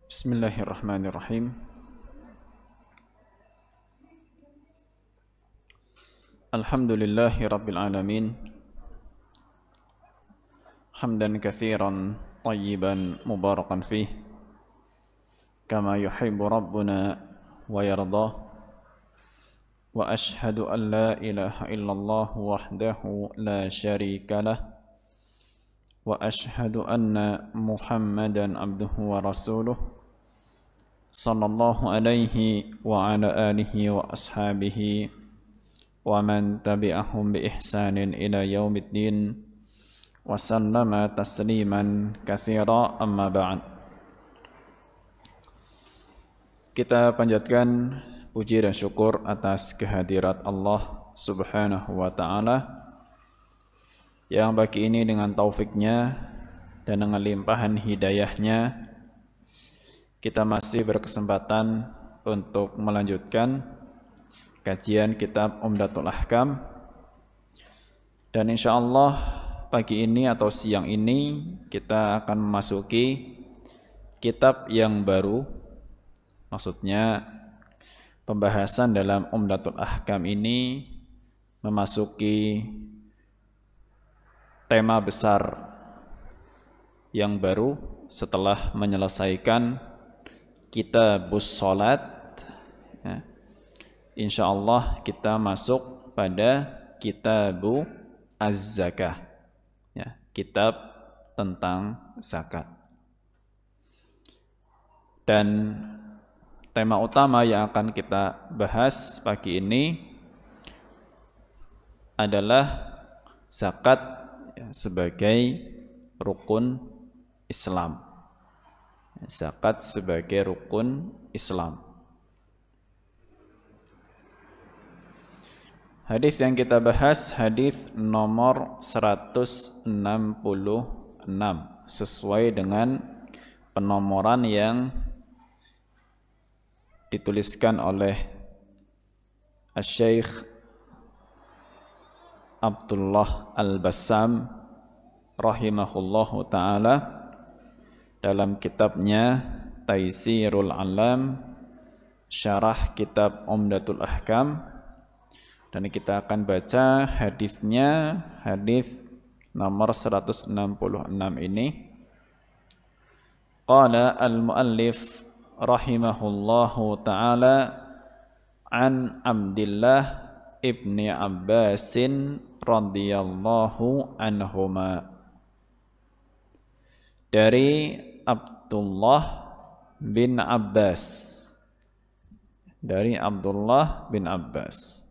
Bismillahirrahmanirrahim. Alhamdulillahi rabbil alamin. Hamdan katsiran tayyiban mubarakan fih kama yuhibbu rabbuna wa yardah. Wa ashhadu an la ilaha illallah wahdahu la syarika lah. Wa ashhadu anna Muhammadan abduhu wa rasuluh sallallahu alaihi wa ala alihi wa ashabihi wa man tabi'ahum bi ihsanin ila yaumiddin wa sallama tasliman katsira, amma ba'd. Kita panjatkan puji dan syukur atas kehadirat Allah Subhanahu wa ta'ala yang pagi ini dengan taufiknya dan dengan limpahan hidayahnya kita masih berkesempatan untuk melanjutkan kajian kitab Umdatul Ahkam, dan insyaallah pagi ini atau siang ini kita akan memasuki kitab yang baru. Maksudnya pembahasan dalam Umdatul Ahkam ini memasuki tema besar yang baru setelah menyelesaikan Kitabus Salat. Ya. Insyaallah kita masuk pada Kitabu Az-Zakah, ya, kitab tentang zakat. Dan tema utama yang akan kita bahas pagi ini adalah zakat sebagai rukun Islam. Zakat sebagai rukun Islam. Hadis yang kita bahas hadis nomor 166 sesuai dengan penomoran yang dituliskan oleh Asy-Syaikh Abdullah Al-Bassam rahimahullahu ta'ala dalam kitabnya Taisirul Alam Syarah Kitab Umdatul Ahkam, dan kita akan baca hadisnya, hadis nomor 166 ini. Qala al-muallif rahimahullahu ta'ala an Abdillah ibni Abbasin radhiyallahu anhuma, dari Abdullah bin Abbas, dari Abdullah bin Abbas.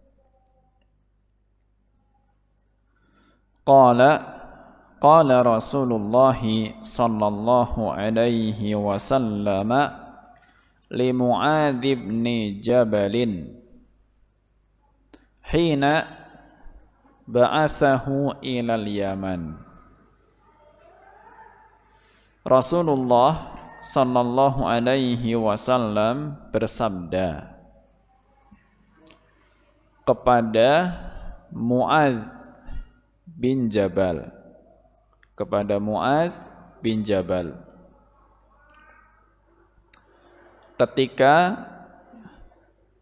Qala Rasulullah sallallahu alaihi wasallam li Mu'adz bin Jabalin hina ba'athahu ilal Yaman. Rasulullah sallallahu alaihi wasallam bersabda kepada Mu'adz bin Jabal, kepada Mu'adz bin Jabal ketika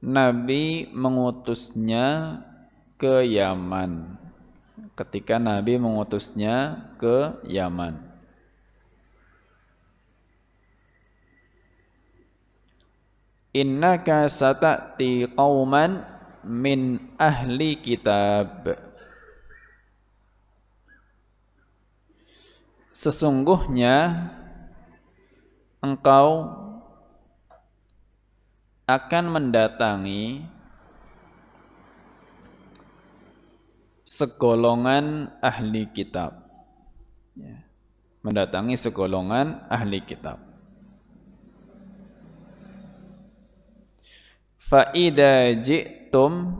Nabi mengutusnya ke Yaman, ketika Nabi mengutusnya ke Yaman. Innaka sata'ti qauman min ahli kitab, sesungguhnya engkau akan mendatangi segolongan ahli kitab, ya, mendatangi segolongan ahli kitab. Fa idza ji'tum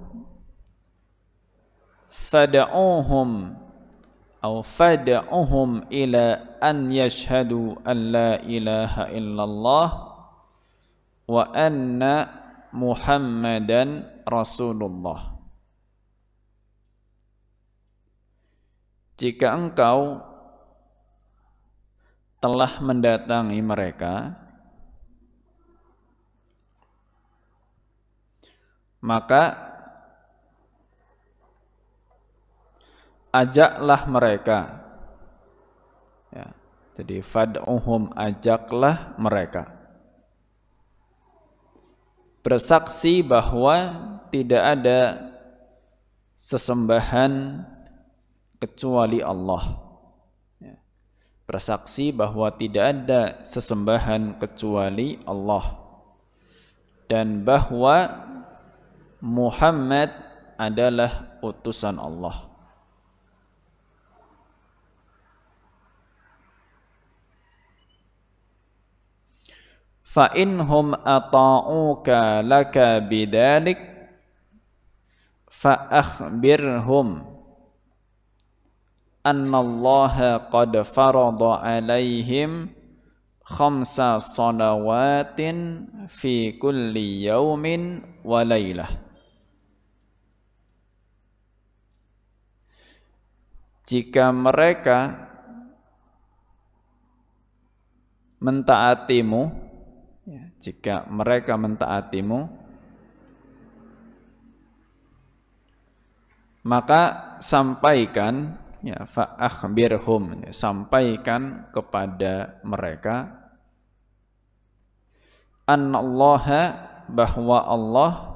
fad'uhum fad'uhum ila an yashhadu an la ilaha illallah wa anna Muhammadan Rasulullah. Jika engkau telah mendatangi mereka, maka ajaklah mereka. Ya, jadi fad'uhum, ajaklah mereka. Bersaksi bahwa tidak ada sesembahan kecuali Allah. Ya. Bersaksi bahwa tidak ada sesembahan kecuali Allah. Dan bahwa Muhammad adalah utusan Allah. Fa inhum ata'uka laka bidzalik fa akhbirhum annallaha qad farada alaihim khamsa salawatin fi kulli yaumin wa lailah. Jika mereka mentaatimu, jika mereka mentaatimu, maka sampaikan, ya, fa akhbirhum, sampaikan kepada mereka, annallaha, bahwa Allah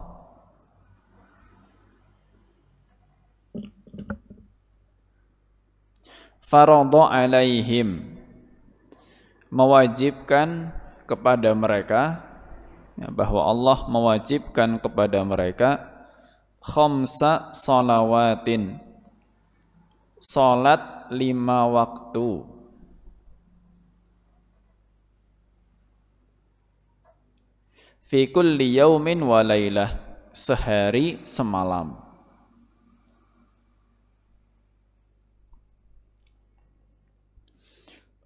farada alaihim, mewajibkan kepada mereka, ya, bahwa Allah mewajibkan kepada mereka khamsa salawatin, salat 5 waktu, fi kulli yaumin wa lailah, sehari semalam.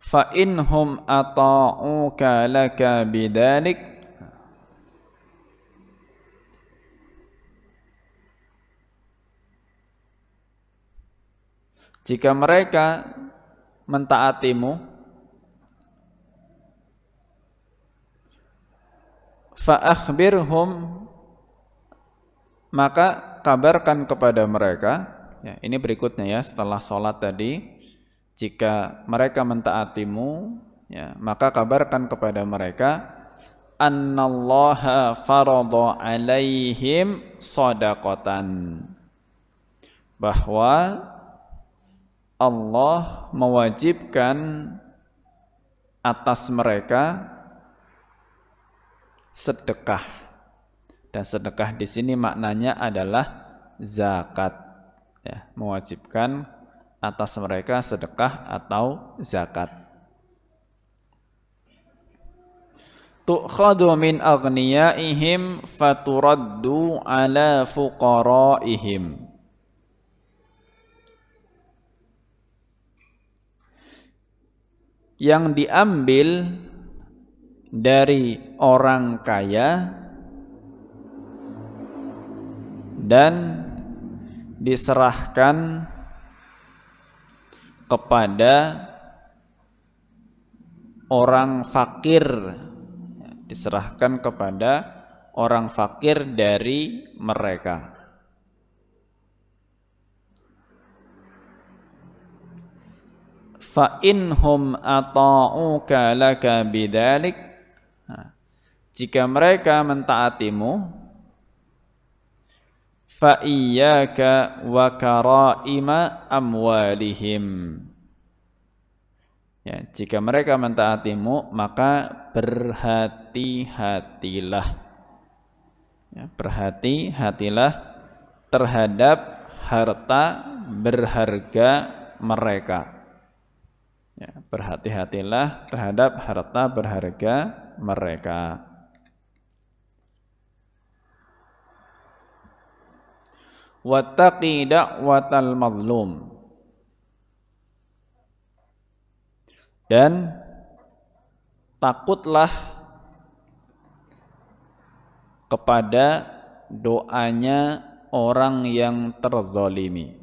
Fa inhum ata'uka laka bidzalik, jika mereka mentaatimu, fa akhbirhum, maka kabarkan kepada mereka, ya, ini berikutnya ya, setelah sholat tadi, jika mereka mentaatimu, ya, maka kabarkan kepada mereka annallaha farada alaihim shadaqatan, bahwa Allah mewajibkan atas mereka sedekah. Dan sedekah di sini maknanya adalah zakat, ya, mewajibkan atas mereka sedekah atau zakat. Tu'khadu min aghniyaihim faturaddu ala fuqaraihim, yang diambil dari orang kaya dan diserahkan kepada orang fakir, diserahkan kepada orang fakir dari mereka. Fa inhum ata'uka laka bidzalik, jika mereka mentaatimu, fa iyyaka wa karaima amwalihim, ya, jika mereka mentaatimu, maka berhati-hatilah, ya, berhati-hatilah terhadap harta berharga mereka, ya, berhati-hatilah terhadap harta berharga mereka. Wattaqi da'watal mazlum, dan takutlah kepada doanya orang yang terzalimi,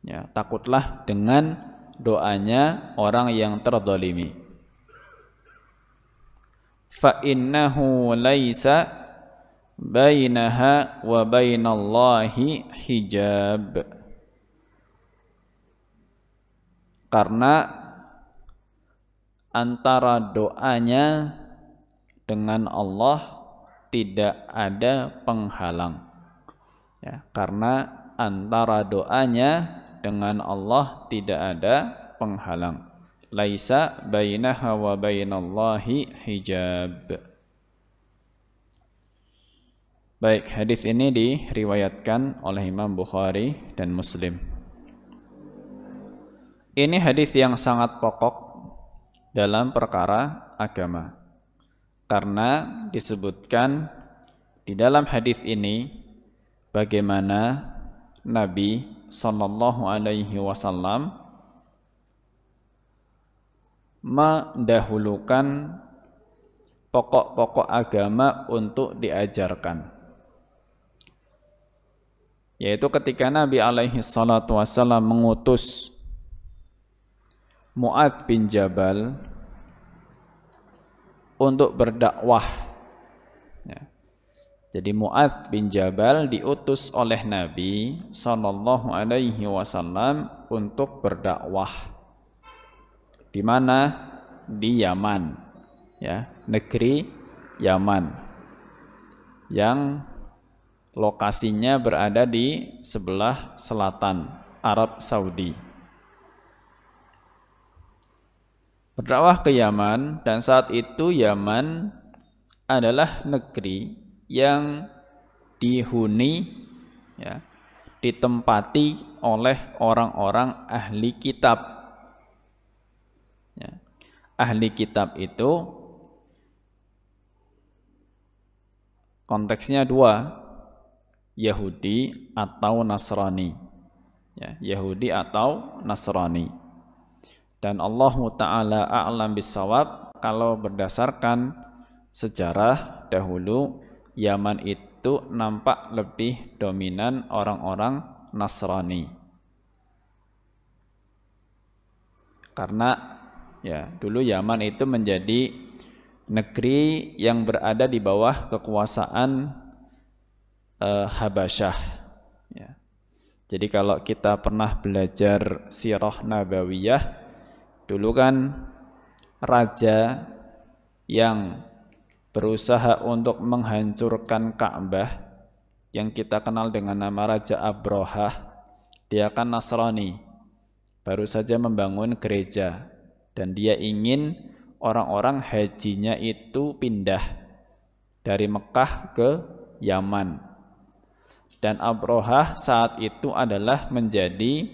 ya, takutlah dengan doanya orang yang terzalimi. Fa innahu laisa bainaha wa bainallahi hijab. Karena antara doanya dengan Allah tidak ada penghalang. Ya, karena antara doanya dengan Allah tidak ada penghalang. Laisa bainaha wa bainallahi hijab. Baik, hadis ini diriwayatkan oleh Imam Bukhari dan Muslim. Ini hadis yang sangat pokok dalam perkara agama. Karena disebutkan di dalam hadis ini bagaimana Nabi sallallahu alaihi wasallam mendahulukan pokok-pokok agama untuk diajarkan. Yaitu ketika Nabi alaihi salatu wasallam mengutus Mu'adz bin Jabal untuk berdakwah. Ya. Jadi Mu'adz bin Jabal diutus oleh Nabi sallallahu alaihi wasallam untuk berdakwah. Di mana? Di Yaman. Ya, negeri Yaman. Yang lokasinya berada di sebelah selatan Arab Saudi. Berdakwah ke Yaman, dan saat itu Yaman adalah negeri yang dihuni, ya, ditempati oleh orang-orang ahli kitab. Ya. Ahli kitab itu konteksnya dua, Yahudi atau Nasrani. Ya, Yahudi atau Nasrani. Dan Allah Ta'ala a'lam bissawab, kalau berdasarkan sejarah dahulu Yaman itu nampak lebih dominan orang-orang Nasrani. Karena ya dulu Yaman itu menjadi negeri yang berada di bawah kekuasaan Habasyah. Ya. Jadi kalau kita pernah belajar sirah nabawiyah, dulu kan raja yang berusaha untuk menghancurkan Ka'bah yang kita kenal dengan nama Raja Abrahah, dia kan Nasrani, baru saja membangun gereja, dan dia ingin orang-orang hajinya itu pindah dari Mekah ke Yaman. Dan Abrahah saat itu adalah menjadi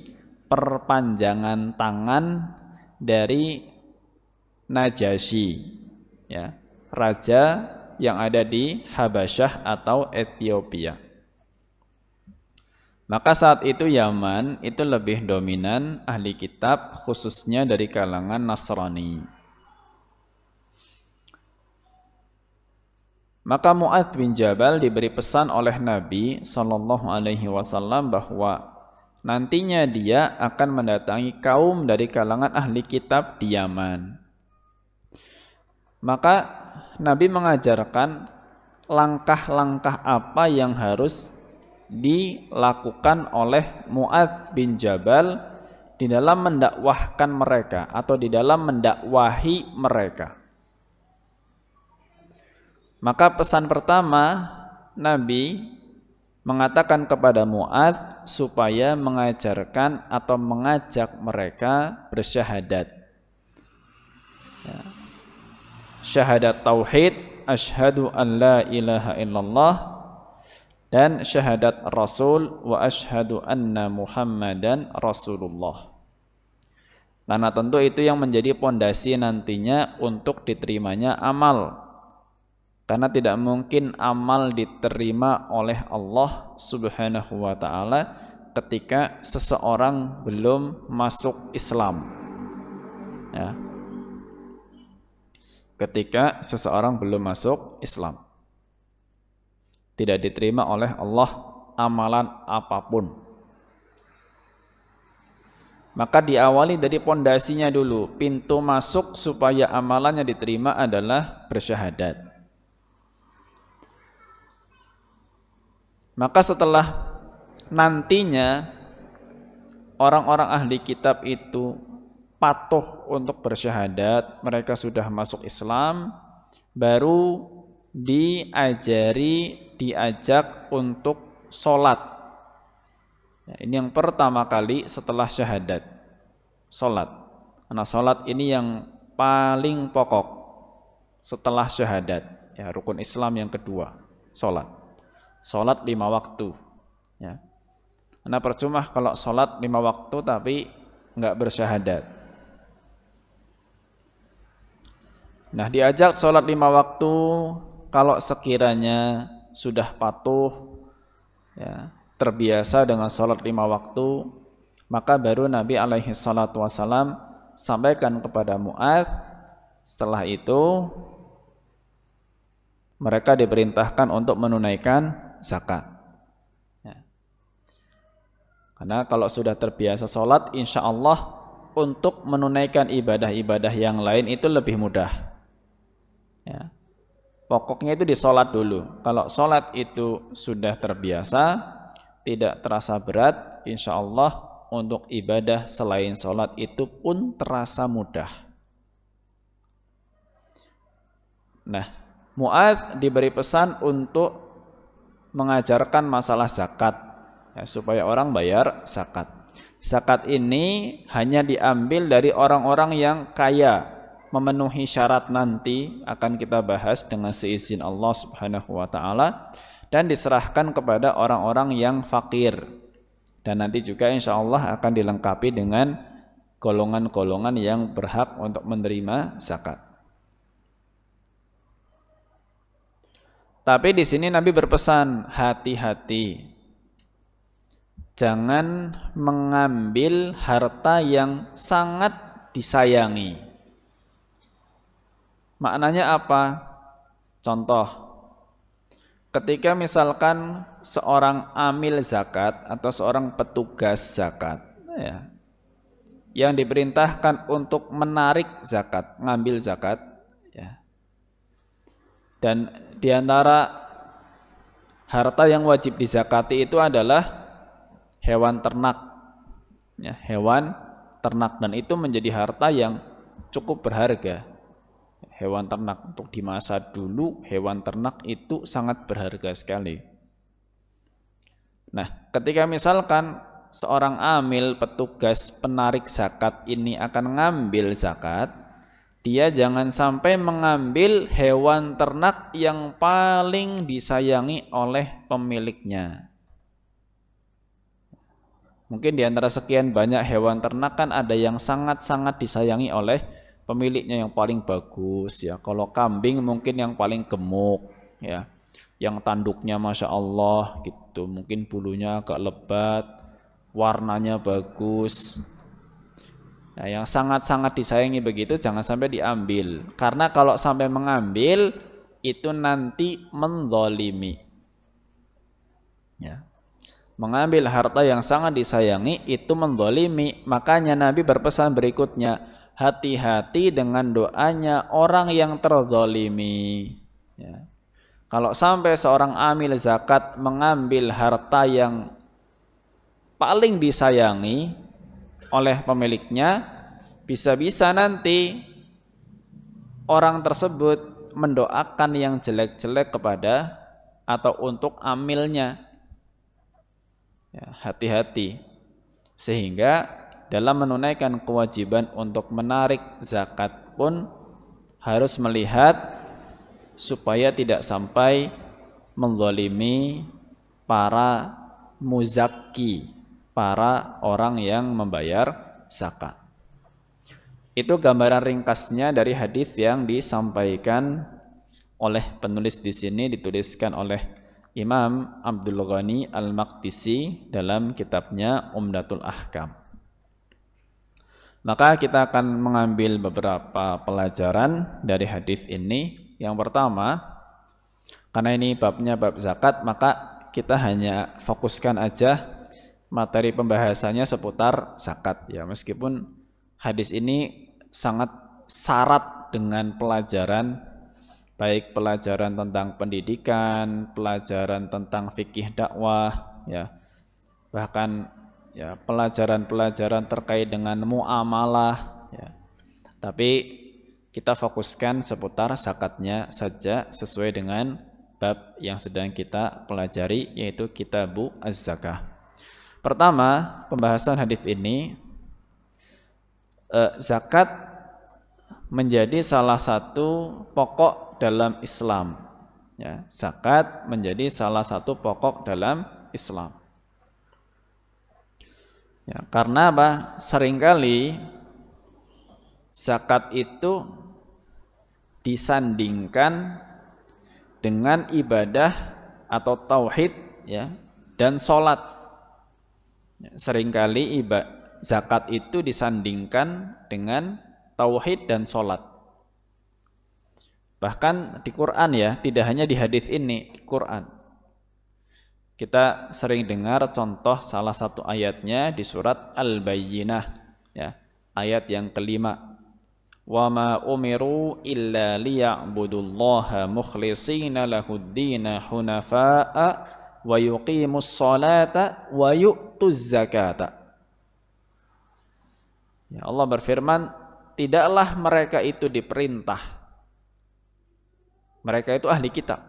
perpanjangan tangan dari Najasyi, ya, raja yang ada di Habasyah atau Ethiopia. Maka saat itu Yaman itu lebih dominan ahli kitab, khususnya dari kalangan Nasrani. Maka Mu'adz bin Jabal diberi pesan oleh Nabi sallallahu alaihi wasallam bahwa nantinya dia akan mendatangi kaum dari kalangan ahli kitab di Yaman. Maka Nabi mengajarkan langkah-langkah apa yang harus dilakukan oleh Mu'adz bin Jabal di dalam mendakwahkan mereka atau di dalam mendakwahi mereka. Maka pesan pertama Nabi mengatakan kepada Mu'adz supaya mengajarkan atau mengajak mereka bersyahadat. Ya. Syahadat tauhid, asyhadu an la ilaha illallah, dan syahadat Rasul wa asyhadu anna Muhammadan Rasulullah. Karena tentu itu yang menjadi pondasi nantinya untuk diterimanya amal. Karena tidak mungkin amal diterima oleh Allah Subhanahu wa ta'ala ketika seseorang belum masuk Islam. Ya. Ketika seseorang belum masuk Islam, tidak diterima oleh Allah amalan apapun. Maka diawali dari pondasinya dulu. Pintu masuk supaya amalannya diterima adalah bersyahadat. Maka setelah nantinya orang-orang ahli kitab itu patuh untuk bersyahadat, mereka sudah masuk Islam, baru diajak untuk sholat. Ya, ini yang pertama kali setelah syahadat, sholat. Karena sholat ini yang paling pokok setelah syahadat. Ya, rukun Islam yang kedua, sholat. Sholat 5 waktu. Ya. Karena percuma kalau sholat 5 waktu tapi nggak bersyahadat. Nah, diajak sholat 5 waktu, kalau sekiranya sudah patuh, ya, terbiasa dengan sholat 5 waktu, maka baru Nabi alaihi salatu wassalam sampaikan kepada Mu'adz. Setelah itu mereka diperintahkan untuk menunaikan zakat. Karena kalau sudah terbiasa sholat, insya Allah untuk menunaikan ibadah-ibadah yang lain itu lebih mudah. Ya. Pokoknya itu di sholat dulu. Kalau sholat itu sudah terbiasa, tidak terasa berat, insya Allah untuk ibadah selain sholat itu pun terasa mudah. Nah, Mu'adz diberi pesan untuk mengajarkan masalah zakat. Ya, supaya orang bayar zakat. Zakat ini hanya diambil dari orang-orang yang kaya, memenuhi syarat nanti akan kita bahas dengan seizin Allah Subhanahu wa taala, dan diserahkan kepada orang-orang yang fakir. Dan nanti juga insya Allah akan dilengkapi dengan golongan-golongan yang berhak untuk menerima zakat. Tapi di sini Nabi berpesan, hati-hati. Jangan mengambil harta yang sangat disayangi. Maknanya apa? Contoh, ketika misalkan seorang amil zakat atau seorang petugas zakat, ya, yang diperintahkan untuk menarik zakat, ngambil zakat, ya, dan diantara harta yang wajib dizakati itu adalah hewan ternak, ya, hewan ternak, dan itu menjadi harta yang cukup berharga. Hewan ternak untuk di masa dulu, hewan ternak itu sangat berharga sekali. Nah, ketika misalkan seorang amil, petugas penarik zakat ini akan ngambil zakat, dia jangan sampai mengambil hewan ternak yang paling disayangi oleh pemiliknya. Mungkin di antara sekian banyak hewan ternak kan ada yang sangat-sangat disayangi oleh pemiliknya yang paling bagus, ya. Kalau kambing mungkin yang paling gemuk, ya, yang tanduknya masya Allah gitu, mungkin bulunya agak lebat, warnanya bagus. Nah, yang sangat-sangat disayangi begitu jangan sampai diambil, karena kalau sampai mengambil itu nanti menzalimi, ya. Mengambil harta yang sangat disayangi itu menzalimi. Makanya Nabi berpesan berikutnya, hati-hati dengan doanya orang yang terzalimi, ya. Kalau sampai seorang amil zakat mengambil harta yang paling disayangi oleh pemiliknya, bisa-bisa nanti orang tersebut mendoakan yang jelek-jelek kepada atau untuk amilnya. Ya, hati-hati. Sehingga dalam menunaikan kewajiban untuk menarik zakat pun harus melihat supaya tidak sampai menzalimi para muzakki, para orang yang membayar zakat. Itu gambaran ringkasnya dari hadis yang disampaikan oleh penulis di sini, dituliskan oleh Imam Abdul Ghani Al-Maqdisi dalam kitabnya Umdatul Ahkam. Maka kita akan mengambil beberapa pelajaran dari hadis ini. Yang pertama, karena ini babnya bab zakat, maka kita hanya fokuskan aja materi pembahasannya seputar zakat, ya. Meskipun hadis ini sangat syarat dengan pelajaran baik pelajaran tentang pendidikan, pelajaran tentang fikih dakwah, ya, bahkan ya pelajaran-pelajaran terkait dengan muamalah, ya. Tapi kita fokuskan seputar zakatnya saja sesuai dengan bab yang sedang kita pelajari, yaitu Kitabu Az-Zakah. Pertama, pembahasan hadis ini, zakat menjadi salah satu pokok dalam Islam. Ya, zakat menjadi salah satu pokok dalam Islam. Ya, karena apa? Seringkali zakat itu disandingkan dengan ibadah atau tauhid, ya, dan sholat. Seringkali zakat itu disandingkan dengan tauhid dan sholat. Bahkan di Quran, ya, tidak hanya di hadis ini, di Quran kita sering dengar contoh salah satu ayatnya di surat Al-Bayyinah, ya, ayat yang kelima. Wa ma umiru illa liya'budullaha mukhlishina lahuddina hunafa'a wa yuqimus salata wa yu'tuz zakata. Ya, Allah berfirman, tidaklah mereka itu diperintah. Mereka itu ahli kitab.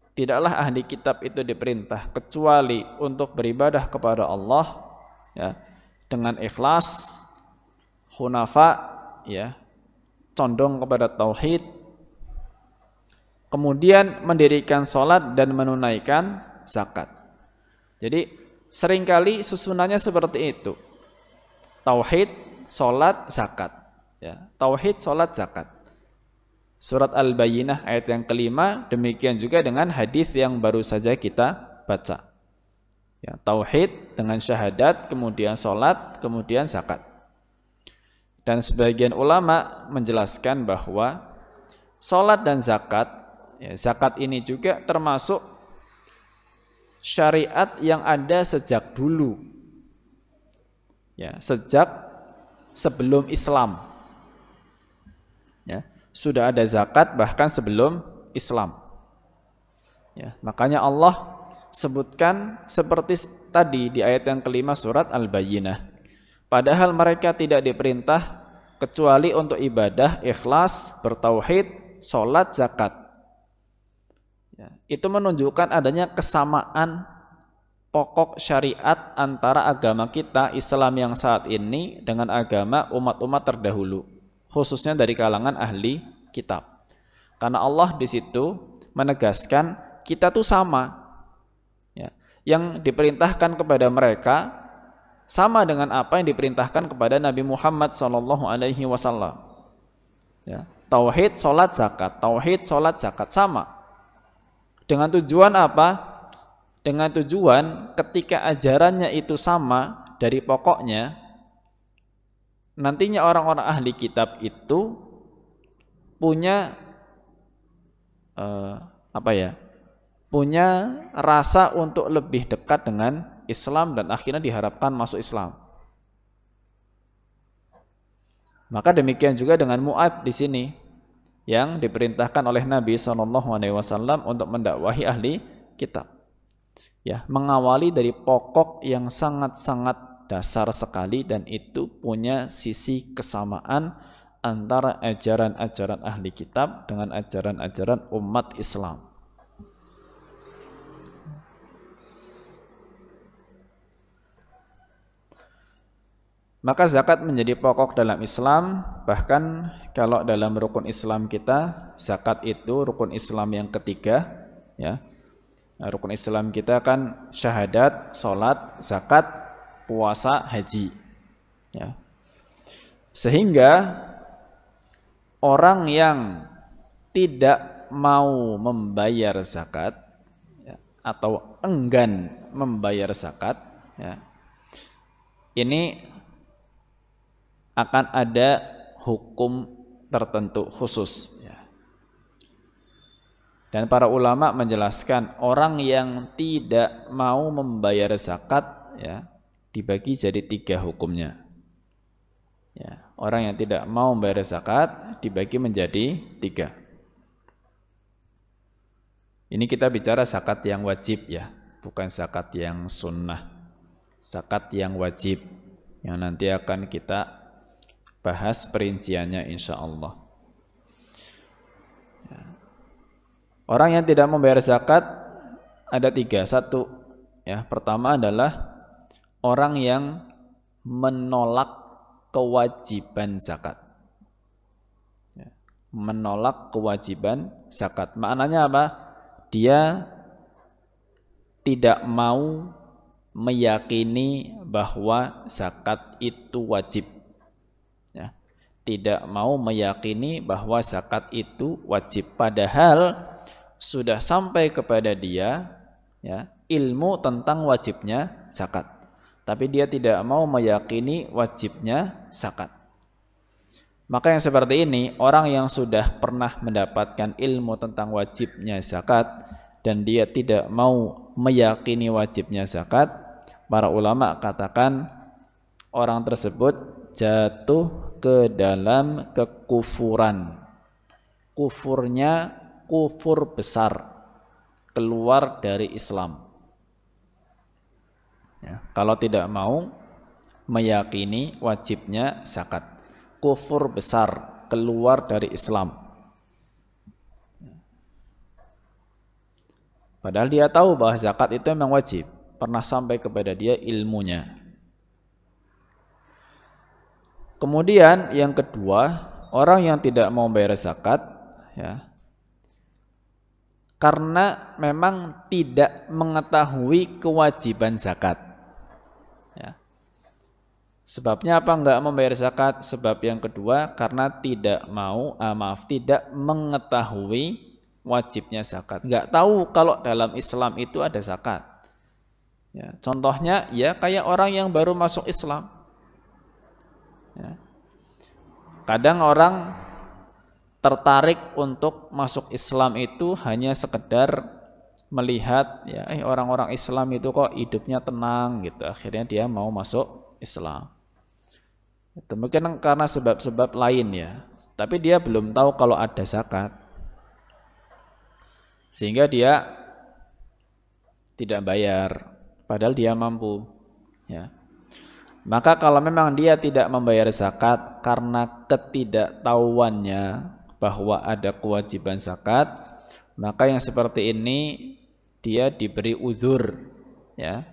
Tidaklah ahli kitab itu diperintah kecuali untuk beribadah kepada Allah, ya, dengan ikhlas, hunafa, ya, condong kepada tauhid, kemudian mendirikan sholat dan menunaikan zakat. Jadi seringkali susunannya seperti itu. Tauhid, sholat, zakat, ya. Tauhid, sholat, zakat. Surat Al-Bayyinah ayat yang kelima, demikian juga dengan hadis yang baru saja kita baca. Ya, tauhid dengan syahadat, kemudian sholat, kemudian zakat. Dan sebagian ulama menjelaskan bahwa sholat dan zakat, ya, zakat ini juga termasuk syariat yang ada sejak dulu, ya, sejak sebelum Islam, ya, sudah ada zakat bahkan sebelum Islam, ya. Makanya Allah sebutkan seperti tadi di ayat yang kelima surat Al-Bayyinah, padahal mereka tidak diperintah kecuali untuk ibadah, ikhlas, bertauhid, sholat, zakat. Ya, itu menunjukkan adanya kesamaan pokok syariat antara agama kita, Islam yang saat ini, dengan agama umat-umat terdahulu, khususnya dari kalangan ahli kitab. Karena Allah di situ menegaskan kita tuh sama. Ya, yang diperintahkan kepada mereka sama dengan apa yang diperintahkan kepada Nabi Muhammad SAW. Ya, tauhid, sholat, zakat. Tauhid, sholat, zakat, sama. Dengan tujuan apa? Dengan tujuan ketika ajarannya itu sama dari pokoknya, nantinya orang-orang ahli kitab itu punya punya rasa untuk lebih dekat dengan Islam dan akhirnya diharapkan masuk Islam. Maka demikian juga dengan Mu'adz di sini yang diperintahkan oleh Nabi SAW untuk mendakwahi ahli kitab. Ya, mengawali dari pokok yang sangat-sangat dasar sekali, dan itu punya sisi kesamaan antara ajaran-ajaran ahli kitab dengan ajaran-ajaran umat Islam. Maka zakat menjadi pokok dalam Islam. Bahkan kalau dalam rukun Islam kita, zakat itu rukun Islam yang ketiga, ya. Nah, rukun Islam kita kan syahadat, sholat, zakat, puasa, haji, ya. Sehingga orang yang tidak mau membayar zakat, ya, atau enggan membayar zakat, ya, ini akan ada hukum tertentu khusus, ya. Dan para ulama menjelaskan orang yang tidak mau membayar zakat, ya, dibagi jadi 3 hukumnya. Ya, orang yang tidak mau membayar zakat dibagi menjadi 3. Ini kita bicara zakat yang wajib ya, bukan zakat yang sunnah. Zakat yang wajib, yang nanti akan kita bahas perinciannya insya Allah. Orang yang tidak membayar zakat ada 3. Satu, ya, pertama adalah orang yang menolak kewajiban zakat. Menolak kewajiban zakat. Maknanya apa? Dia tidak mau meyakini bahwa zakat itu wajib. Ya. Tidak mau meyakini bahwa zakat itu wajib. Padahal sudah sampai kepada dia ya, ilmu tentang wajibnya zakat. Tapi dia tidak mau meyakini wajibnya zakat. Maka yang seperti ini, orang yang sudah pernah mendapatkan ilmu tentang wajibnya zakat dan dia tidak mau meyakini wajibnya zakat, para ulama katakan orang tersebut jatuh ke dalam kekufuran. Kufurnya kufur besar, keluar dari Islam. Ya, kalau tidak mau meyakini wajibnya zakat. Kufur besar, keluar dari Islam. Padahal dia tahu bahwa zakat itu memang wajib, pernah sampai kepada dia ilmunya. Kemudian yang kedua, orang yang tidak mau bayar zakat ya, karena memang tidak mengetahui kewajiban zakat. Sebabnya apa enggak membayar zakat? Sebab yang kedua karena tidak mengetahui wajibnya zakat. Enggak tahu kalau dalam Islam itu ada zakat. Ya, contohnya ya kayak orang yang baru masuk Islam. Ya. Kadang orang tertarik untuk masuk Islam itu hanya sekedar melihat ya orang-orang Islam itu kok hidupnya tenang gitu. Akhirnya dia mau masuk Islam. Itu mungkin karena sebab-sebab lain ya. Tapi dia belum tahu kalau ada zakat. Sehingga dia tidak bayar. Padahal dia mampu. Ya. Maka kalau memang dia tidak membayar zakat karena ketidaktahuannya bahwa ada kewajiban zakat, maka yang seperti ini dia diberi uzur. Ya.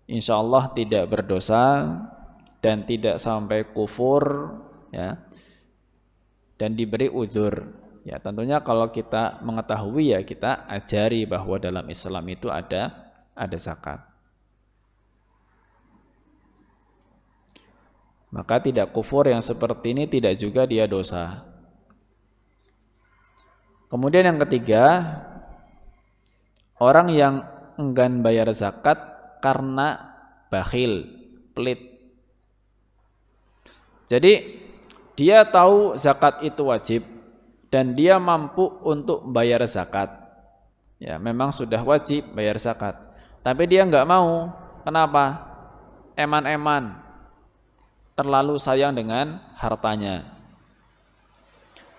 Insya Allah tidak berdosa dan tidak sampai kufur ya, dan diberi uzur ya. Tentunya kalau kita mengetahui ya kita ajari bahwa dalam Islam itu ada zakat, maka tidak kufur yang seperti ini, tidak juga dia dosa. Kemudian yang ketiga, orang yang enggan bayar zakat karena bakhil, pelit. Jadi dia tahu zakat itu wajib dan dia mampu untuk bayar zakat. Ya, memang sudah wajib bayar zakat. Tapi dia enggak mau. Kenapa? Eman-eman. Terlalu sayang dengan hartanya.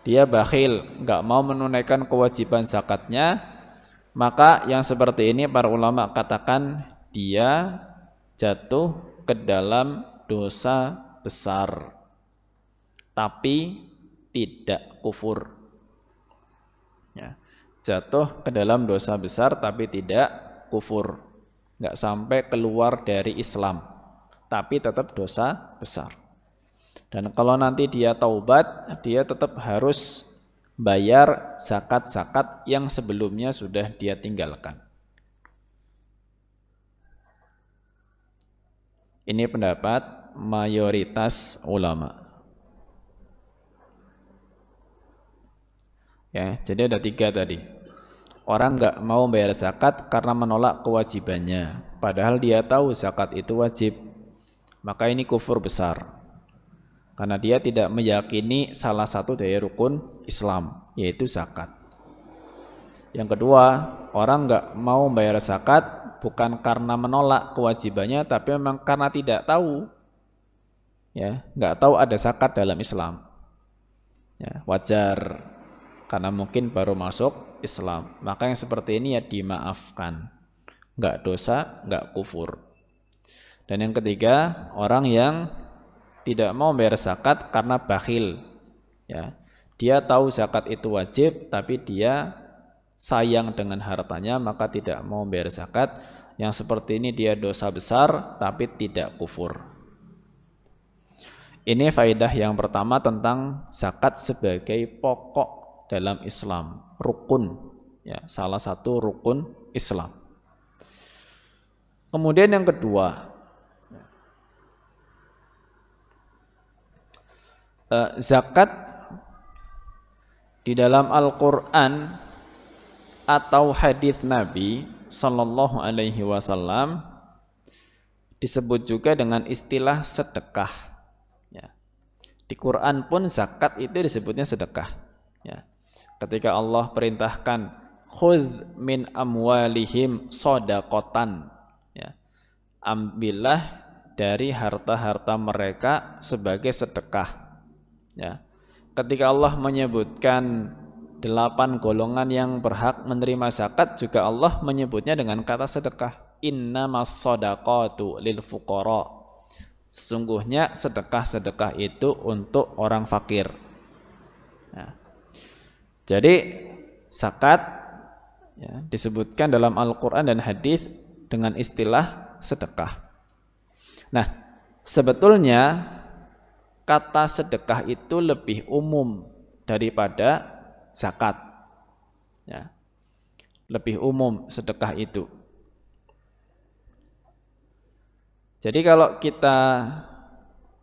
Dia bakhil, enggak mau menunaikan kewajiban zakatnya. Maka yang seperti ini para ulama katakan dia jatuh ke dalam dosa besar. Tapi tidak kufur. Ya, jatuh ke dalam dosa besar tapi tidak kufur. Enggak sampai keluar dari Islam. Tapi tetap dosa besar. Dan kalau nanti dia taubat, dia tetap harus bayar zakat-zakat yang sebelumnya sudah dia tinggalkan. Ini pendapat mayoritas ulama. Ya, jadi ada 3 tadi. Orang enggak mau bayar zakat karena menolak kewajibannya, padahal dia tahu zakat itu wajib. Maka ini kufur besar. Karena dia tidak meyakini salah satu dari rukun Islam, yaitu zakat. Yang kedua, orang enggak mau bayar zakat bukan karena menolak kewajibannya, tapi memang karena tidak tahu. Ya, enggak tahu ada zakat dalam Islam. Ya, wajar. karena mungkin baru masuk Islam. Maka yang seperti ini ya dimaafkan. Enggak dosa, enggak kufur. Dan yang ketiga, orang yang tidak mau bayar zakat karena bakhil. Ya. Dia tahu zakat itu wajib, tapi dia sayang dengan hartanya, maka tidak mau bayar zakat. Yang seperti ini dia dosa besar, tapi tidak kufur. Ini faedah yang pertama tentang zakat sebagai pokok dalam Islam, rukun, ya, salah satu rukun Islam. Kemudian yang kedua, zakat di dalam Al-Quran atau hadis Nabi Sallallahu Alaihi Wasallam disebut juga dengan istilah sedekah. Ya. Di Quran pun zakat itu disebutnya sedekah. Ya. Ketika Allah perintahkan khudz min amwalihim shadaqatan, ya. Ambillah dari harta-harta mereka sebagai sedekah. Ya. Ketika Allah menyebutkan 8 golongan yang berhak menerima zakat, juga Allah menyebutnya dengan kata sedekah. Innamas shadaqatu lil fuqara. Sesungguhnya sedekah-sedekah itu untuk orang fakir. Ya. Jadi zakat, ya, disebutkan dalam Al-Quran dan hadis dengan istilah sedekah. Nah, sebetulnya kata sedekah itu lebih umum daripada zakat. Ya. Lebih umum sedekah itu. Jadi kalau kita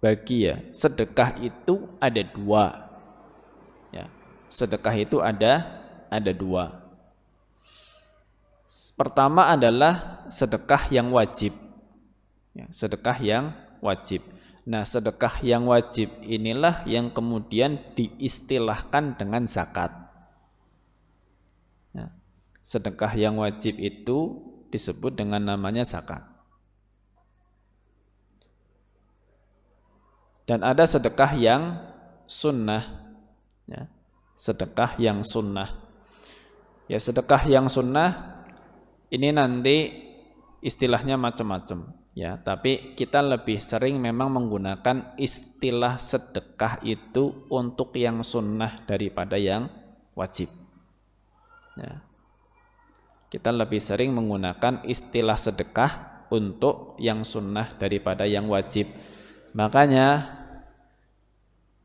bagi, ya, sedekah itu ada dua. Ya. Sedekah itu ada dua. Pertama adalah sedekah yang wajib. Ya, sedekah yang wajib. Nah, sedekah yang wajib inilah yang kemudian diistilahkan dengan zakat. Nah, sedekah yang wajib itu disebut dengan namanya zakat. Dan ada sedekah yang sunnah. Ya, sedekah yang sunnah. Ya, sedekah yang sunnah ini nanti istilahnya macam-macam. Ya, tapi kita lebih sering memang menggunakan istilah sedekah itu untuk yang sunnah daripada yang wajib. Ya. Kita lebih sering menggunakan istilah sedekah untuk yang sunnah daripada yang wajib. Makanya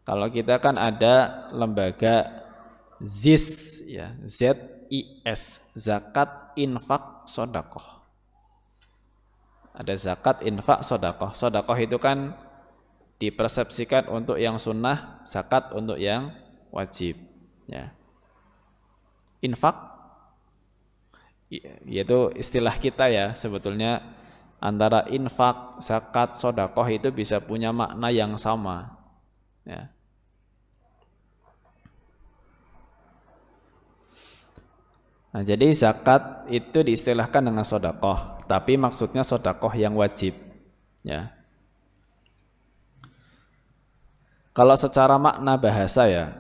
kalau kita kan ada lembaga ZIS, ya, ZIS, zakat, infak, sedekah. Ada zakat, infak, sedekah. Sedekah itu kan dipersepsikan untuk yang sunnah, zakat untuk yang wajib. Ya. Infak, yaitu istilah kita, ya, sebetulnya antara infak, zakat, sedekah itu bisa punya makna yang sama. Ya. Nah, jadi zakat itu diistilahkan dengan sedekah, tapi maksudnya sedekah yang wajib. Ya. Kalau secara makna bahasa, ya,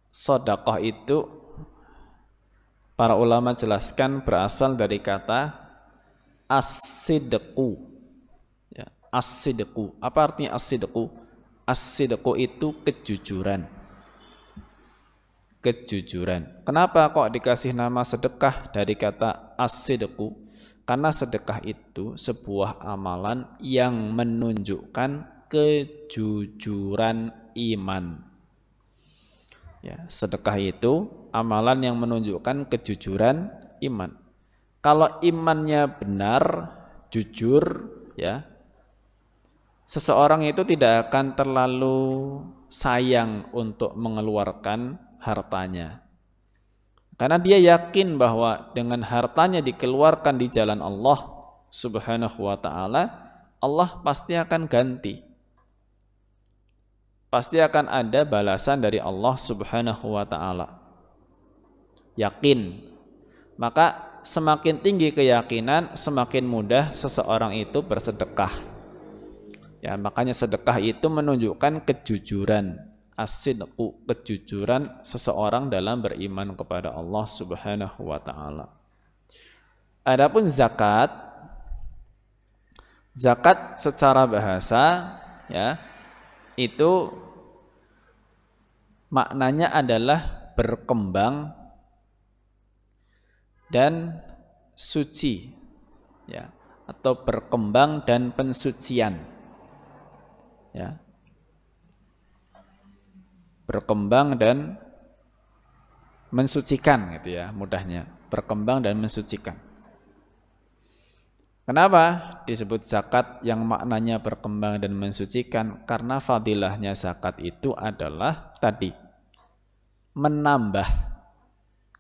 sedekah itu para ulama jelaskan berasal dari kata as-sidqu. Ya, as-sidqu. Apa artinya as-sidqu? As-sidqu itu kejujuran. Kejujuran. Kenapa kok dikasih nama sedekah dari kata as-sidqu? Karena sedekah itu sebuah amalan yang menunjukkan kejujuran iman. Ya, sedekah itu amalan yang menunjukkan kejujuran iman. Kalau imannya benar, jujur, ya, seseorang itu tidak akan terlalu sayang untuk mengeluarkan hartanya. Karena dia yakin bahwa dengan hartanya dikeluarkan di jalan Allah Subhanahu wa ta'ala, Allah pasti akan ganti. Pasti akan ada balasan dari Allah Subhanahu wa ta'ala. Yakin. Maka semakin tinggi keyakinan, semakin mudah seseorang itu bersedekah. Ya, makanya sedekah itu menunjukkan kejujuran. as-sidqu, kejujuran seseorang dalam beriman kepada Allah Subhanahu wa taala. Adapun zakat secara bahasa ya itu maknanya adalah berkembang dan suci ya, atau berkembang dan pensucian ya, berkembang dan mensucikan gitu ya, mudahnya berkembang dan mensucikan. Kenapa disebut zakat yang maknanya berkembang dan mensucikan? Karena fadilahnya zakat itu adalah tadi menambah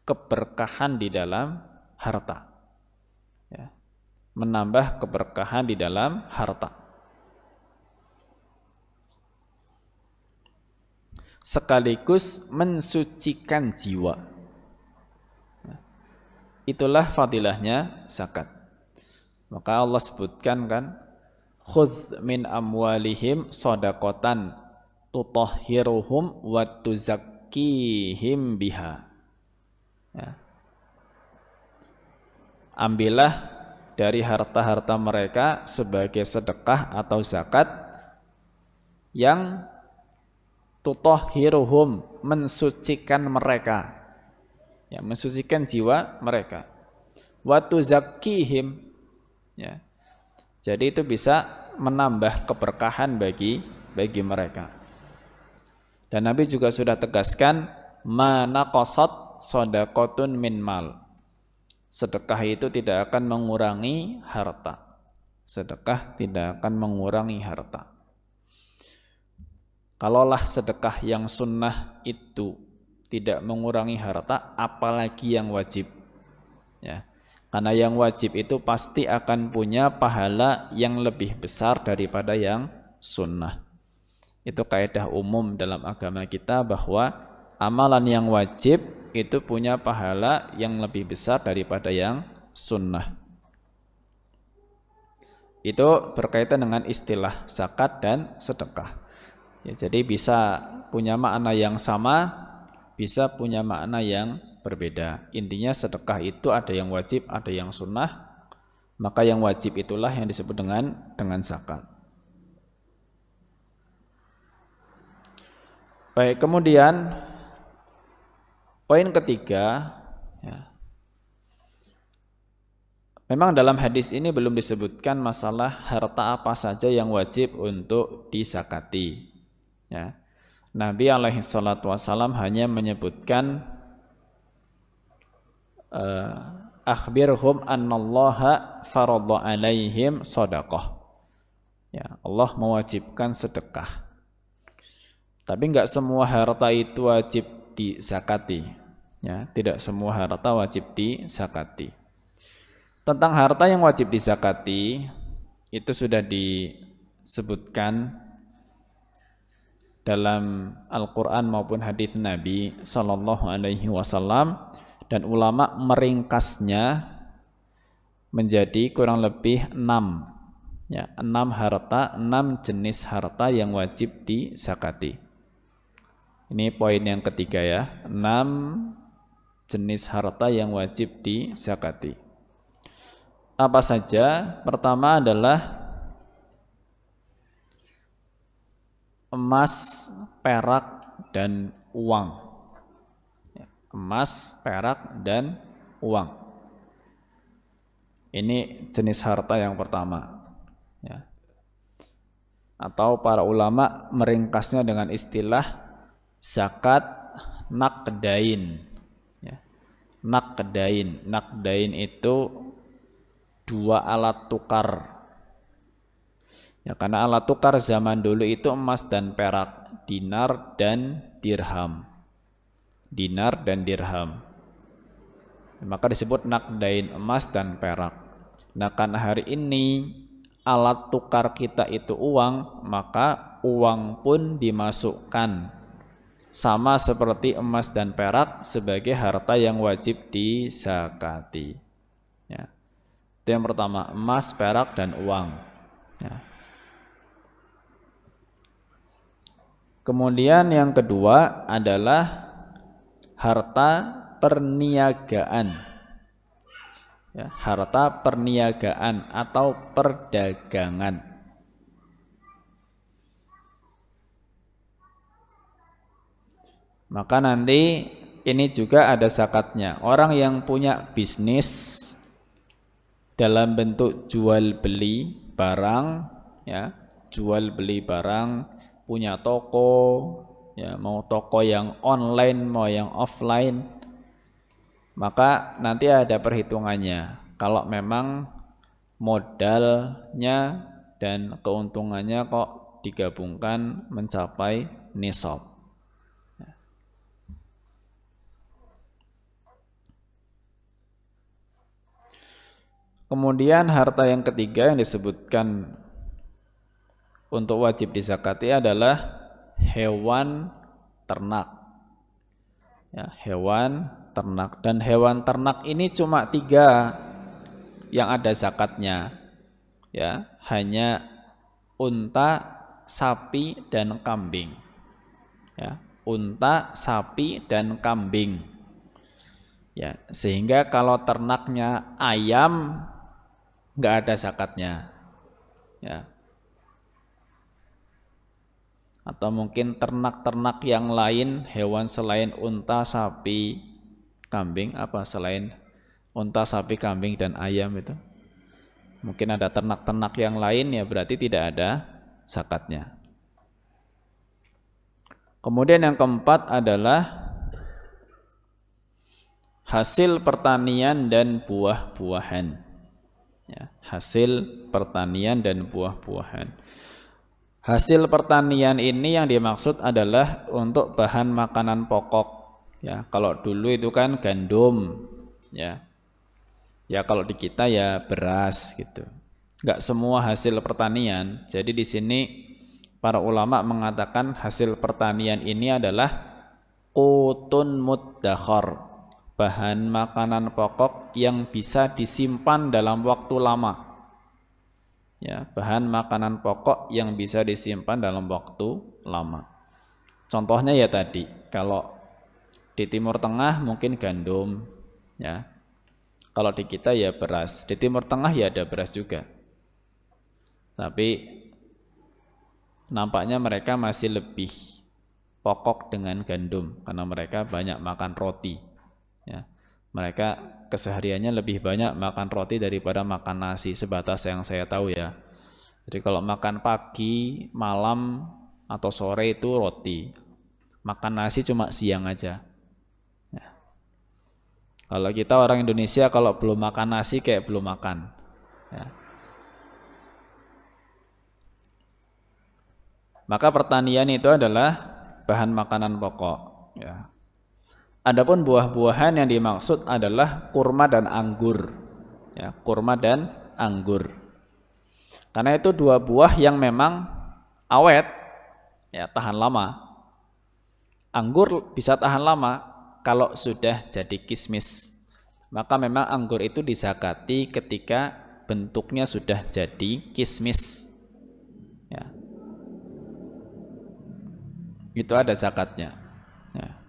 keberkahan di dalam harta ya, menambah keberkahan di dalam harta sekaligus mensucikan jiwa. Itulah fadilahnya zakat. Maka Allah sebutkan kan, khudz min amwalihim shadaqatan tutahhiruhum wa tuzakkihim biha. Ya. Ambillah dari harta-harta mereka sebagai sedekah atau zakat yang tutahhiruhum, mensucikan mereka. Ya, mensucikan jiwa mereka. Wa tuzakkihim, ya. Jadi itu bisa menambah keberkahan bagi mereka. Dan Nabi juga sudah tegaskan, mana qasat shadaqatun min mal. Sedekah itu tidak akan mengurangi harta. Sedekah tidak akan mengurangi harta. Kalaulah sedekah yang sunnah itu tidak mengurangi harta, apalagi yang wajib. Ya. Karena yang wajib itu pasti akan punya pahala yang lebih besar daripada yang sunnah. Itu kaidah umum dalam agama kita bahwa amalan yang wajib itu punya pahala yang lebih besar daripada yang sunnah. Itu berkaitan dengan istilah zakat dan sedekah. Ya, jadi bisa punya makna yang sama, bisa punya makna yang berbeda. Intinya sedekah itu ada yang wajib, ada yang sunnah. Maka yang wajib itulah yang disebut dengan zakat. Baik, kemudian poin ketiga, ya. Memang dalam hadis ini belum disebutkan masalah harta apa saja yang wajib untuk dizakati. Ya. Nabi alaihissalam hanya menyebutkan akhbirhum annallaha faradha alaihim shadaqah. Ya, Allah mewajibkan sedekah. Tapi enggak semua harta itu wajib dizakati. Ya, tidak semua harta wajib dizakati. Tentang harta yang wajib dizakati itu sudah disebutkan dalam Al-Quran maupun hadis Nabi Sallallahu Alaihi Wasallam, dan ulama meringkasnya menjadi kurang lebih 6, ya, 6 jenis harta yang wajib dizakati. Ini poin yang ketiga ya, 6 jenis harta yang wajib dizakati. Apa saja? Pertama adalah emas, perak, dan uang. Emas, perak, dan uang. Ini jenis harta yang pertama. Ya. Atau para ulama meringkasnya dengan istilah zakat naqdain. Ya. Naqdain itu 2 alat tukar. Ya, karena alat tukar zaman dulu itu emas dan perak, dinar dan dirham. Dinar dan dirham. Maka disebut naqdain, emas dan perak. Nah, karena hari ini alat tukar kita itu uang, maka uang pun dimasukkan sama seperti emas dan perak sebagai harta yang wajib dizakati. Ya. Itu yang pertama, emas, perak, dan uang. Ya. Kemudian yang kedua adalah harta perniagaan. Ya, harta perniagaan atau perdagangan. Maka nanti ini juga ada zakatnya. Orang yang punya bisnis dalam bentuk jual beli barang, ya, jual beli barang, punya toko, ya, mau toko yang online mau yang offline, maka nanti ada perhitungannya. Kalau memang modalnya dan keuntungannya kok digabungkan mencapai nisab. Kemudian harta yang ketiga yang disebutkan untuk wajib dizakati adalah hewan ternak. Ya, hewan ternak, dan hewan ternak ini cuma 3 yang ada zakatnya. Ya, hanya unta, sapi dan kambing. Ya, unta, sapi dan kambing. Ya, sehingga kalau ternaknya ayam nggak ada zakatnya, ya. Atau mungkin ternak-ternak yang lain, hewan selain unta, sapi, kambing, apa selain unta, sapi, kambing dan ayam itu, mungkin ada ternak-ternak yang lain, ya berarti tidak ada zakatnya. Kemudian yang keempat adalah hasil pertanian dan buah-buahan. Ya, hasil pertanian dan buah-buahan. Hasil pertanian ini yang dimaksud adalah untuk bahan makanan pokok. Ya, kalau dulu itu kan gandum, ya. Ya kalau di kita ya beras gitu. Enggak semua hasil pertanian. Jadi di sini para ulama mengatakan hasil pertanian ini adalah qutun muddakhar, bahan makanan pokok yang bisa disimpan dalam waktu lama. Ya, bahan makanan pokok yang bisa disimpan dalam waktu lama. Contohnya ya tadi, kalau di Timur Tengah mungkin gandum, ya. Kalau di kita ya beras. Di Timur Tengah ya ada beras juga. Tapi nampaknya mereka masih lebih pokok dengan gandum karena mereka banyak makan roti. Ya, mereka kesehariannya lebih banyak makan roti daripada makan nasi, sebatas yang saya tahu ya. Jadi kalau makan pagi, malam atau sore itu roti, makan nasi cuma siang aja. Ya. Kalau kita orang Indonesia kalau belum makan nasi kayak belum makan. Ya. Maka pertanian itu adalah bahan makanan pokok. Ya. Adapun buah-buahan yang dimaksud adalah kurma dan anggur. Ya, kurma dan anggur. Karena itu 2 buah yang memang awet, ya tahan lama. Anggur bisa tahan lama kalau sudah jadi kismis. Maka memang anggur itu dizakati ketika bentuknya sudah jadi kismis. Ya. Itu ada zakatnya. Ya.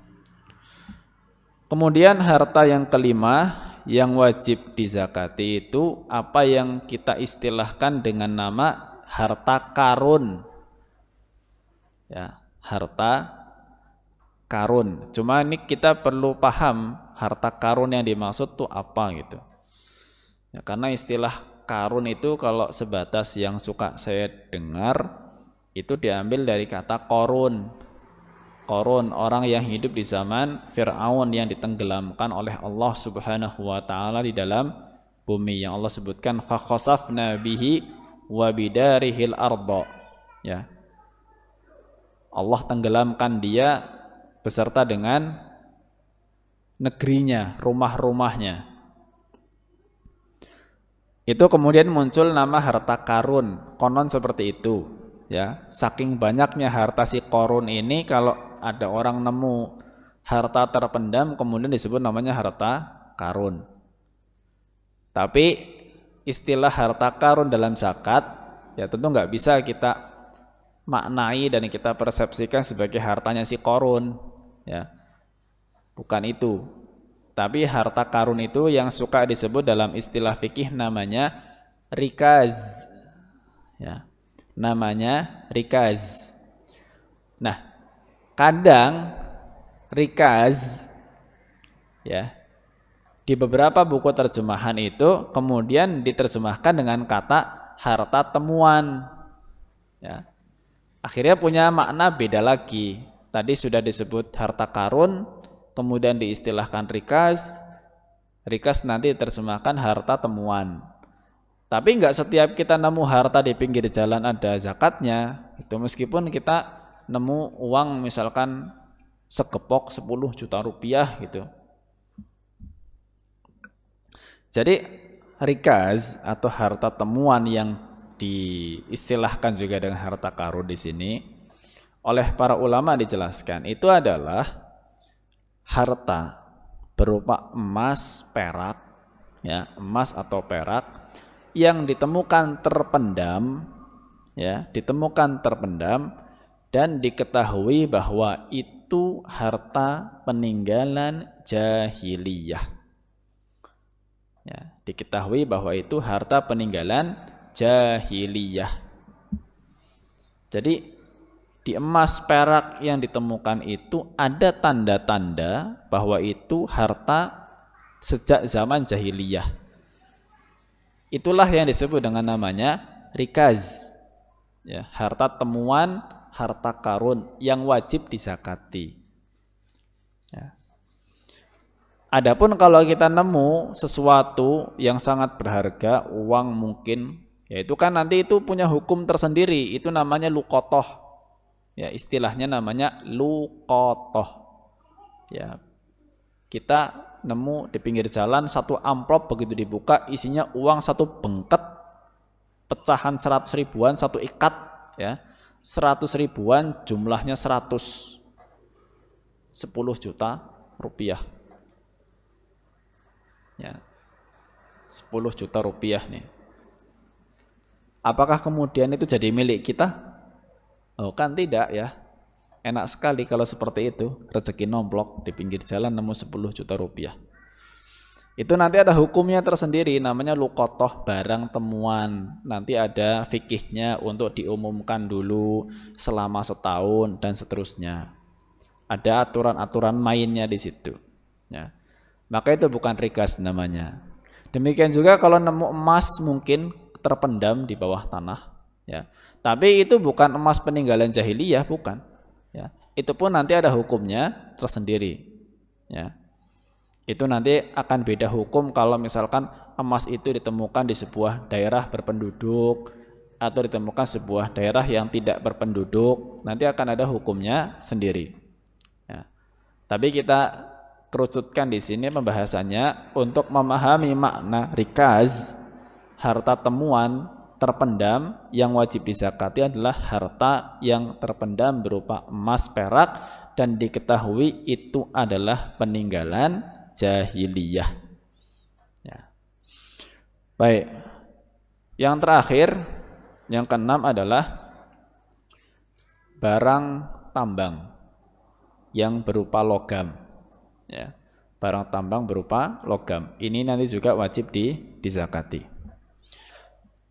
Kemudian harta yang kelima yang wajib dizakati itu apa yang kita istilahkan dengan nama harta karun. Ya, harta karun. Cuma ini kita perlu paham harta karun yang dimaksud itu apa gitu. Ya, karena istilah karun itu kalau sebatas yang suka saya dengar itu diambil dari kata korun. Korun, orang yang hidup di zaman Fir'aun yang ditenggelamkan oleh Allah Subhanahu wa taala di dalam bumi, yang Allah sebutkan fa khasafna bihi wa bidarihil arda. Ya. Allah tenggelamkan dia beserta dengan negerinya, rumah-rumahnya. Itu kemudian muncul nama harta karun, konon seperti itu, ya. Saking banyaknya harta si korun ini, kalau ada orang nemu harta terpendam kemudian disebut namanya harta karun. Tapi istilah harta karun dalam zakat ya tentu nggak bisa kita maknai dan kita persepsikan sebagai hartanya si Qarun, ya. Bukan itu. Tapi harta karun itu yang suka disebut dalam istilah fikih namanya rikaz. Ya. Namanya rikaz. Nah, kadang rikaz, ya, di beberapa buku terjemahan itu kemudian diterjemahkan dengan kata harta temuan, ya. Akhirnya punya makna beda lagi. Tadi sudah disebut harta karun, kemudian diistilahkan rikaz. Rikaz nanti diterjemahkan harta temuan. Tapi enggak setiap kita nemu harta di pinggir jalan ada zakatnya. Itu meskipun kita nemu uang misalkan segepok 10 juta rupiah gitu. Jadi rikaz atau harta temuan yang diistilahkan juga dengan harta karun di sini oleh para ulama dijelaskan itu adalah harta berupa emas, perak, ya, emas atau perak yang ditemukan terpendam, ya, ditemukan terpendam dan diketahui bahwa itu harta peninggalan jahiliyah. Ya, diketahui bahwa itu harta peninggalan jahiliyah. Jadi di emas perak yang ditemukan itu ada tanda-tanda bahwa itu harta sejak zaman jahiliyah. Itulah yang disebut dengan namanya rikaz, ya, harta temuan, harta karun yang wajib dizakati, ya. Adapun kalau kita nemu sesuatu yang sangat berharga, uang mungkin, ya itu kan nanti itu punya hukum tersendiri, itu namanya luqotoh, ya, istilahnya namanya luqotoh, ya. Kita nemu di pinggir jalan satu amplop, begitu dibuka isinya uang satu bengket, pecahan 100 ribuan, satu ikat, ya, 100 ribuan jumlahnya 10 juta rupiah, ya, 10 juta rupiah nih. Apakah kemudian itu jadi milik kita? Oh kan tidak, ya. Enak sekali kalau seperti itu, rezeki nomplok di pinggir jalan nemu 10 juta rupiah. Itu nanti ada hukumnya tersendiri, namanya luqotoh, barang temuan. Nanti ada fikihnya untuk diumumkan dulu selama setahun dan seterusnya. Ada aturan-aturan mainnya di situ, ya. Maka itu bukan rikaz namanya. Demikian juga kalau nemu emas mungkin terpendam di bawah tanah, ya. Tapi itu bukan emas peninggalan jahiliyah, bukan, ya. Itu pun nanti ada hukumnya tersendiri, ya. Itu nanti akan beda hukum kalau misalkan emas itu ditemukan di sebuah daerah berpenduduk atau ditemukan sebuah daerah yang tidak berpenduduk, nanti akan ada hukumnya sendiri, ya. Tapi kita kerucutkan di sini pembahasannya untuk memahami makna rikaz, harta temuan terpendam yang wajib dizakati adalah harta yang terpendam berupa emas, perak dan diketahui itu adalah peninggalan jahiliyah, ya. Baik. Yang terakhir, yang keenam adalah barang tambang yang berupa logam, ya. Barang tambang berupa logam. Ini nanti juga wajib dizakati.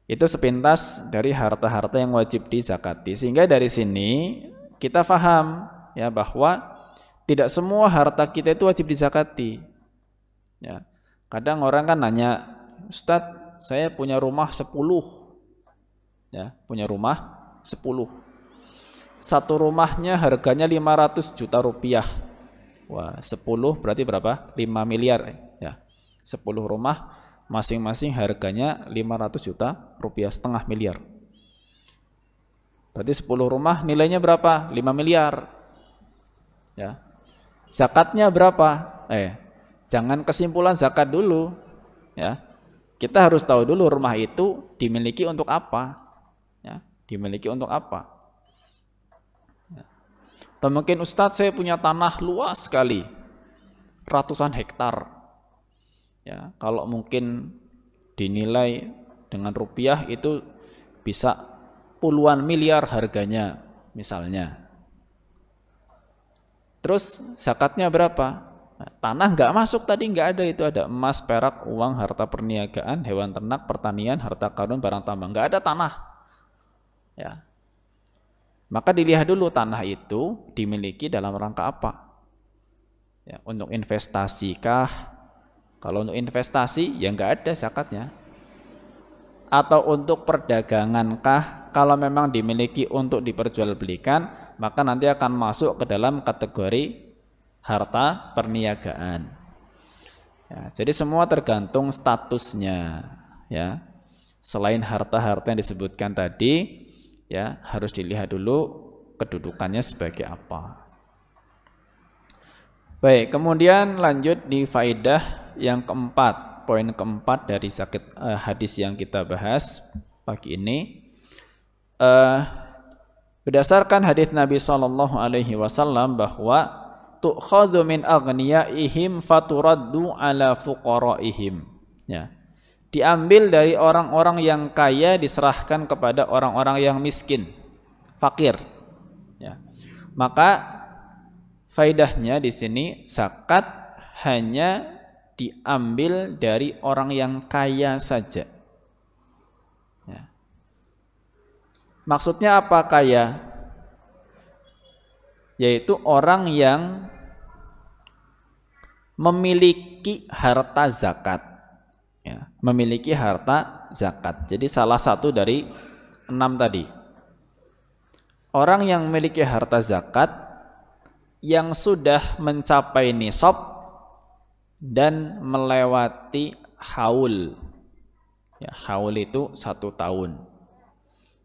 Itu sepintas dari harta-harta yang wajib dizakati. Sehingga dari sini kita paham, ya, bahwa tidak semua harta kita itu wajib dizakati, ya. Kadang orang kan nanya, Ustadz, saya punya rumah 10, ya, punya rumah 10. Satu rumahnya harganya 500 juta rupiah. Wah, 10 berarti berapa? 5 miliar, ya. 10 rumah masing-masing harganya 500 juta rupiah, setengah miliar. Berarti 10 rumah nilainya berapa? 5 miliar. Ya. Zakatnya berapa? Jangan kesimpulan zakat dulu, ya. Kita harus tahu dulu rumah itu dimiliki untuk apa, ya. Dimiliki untuk apa, ya. Atau mungkin Ustadz saya punya tanah luas sekali, ratusan hektar, ya. Kalau mungkin dinilai dengan rupiah itu bisa puluhan miliar harganya misalnya. Terus zakatnya berapa? Tanah nggak masuk tadi, nggak ada, itu ada emas, perak, uang, harta perniagaan, hewan ternak, pertanian, harta karun, barang tambang, nggak ada tanah. Ya. Maka dilihat dulu tanah itu dimiliki dalam rangka apa? Ya, untuk investasi kah? Kalau untuk investasi ya nggak ada zakatnya. Atau untuk perdagangan kah? Kalau memang dimiliki untuk diperjualbelikan, maka nanti akan masuk ke dalam kategori harta perniagaan. Ya, jadi semua tergantung statusnya. Ya, selain harta-harta yang disebutkan tadi, ya harus dilihat dulu kedudukannya sebagai apa. Baik, kemudian lanjut di faedah yang keempat, poin keempat dari hadis yang kita bahas pagi ini. Berdasarkan hadis Nabi SAW bahwa tu'khadhu min aghniyaihim faturaddu ala fuqaraihim. Ya. Diambil dari orang-orang yang kaya diserahkan kepada orang-orang yang miskin, fakir. Ya. Maka faedahnya di sini zakat hanya diambil dari orang yang kaya saja. Ya. Maksudnya apa kaya? Yaitu orang yang memiliki harta zakat. Ya, memiliki harta zakat. Jadi salah satu dari 6 tadi. Orang yang memiliki harta zakat yang sudah mencapai nisab dan melewati haul. Ya, haul itu 1 tahun.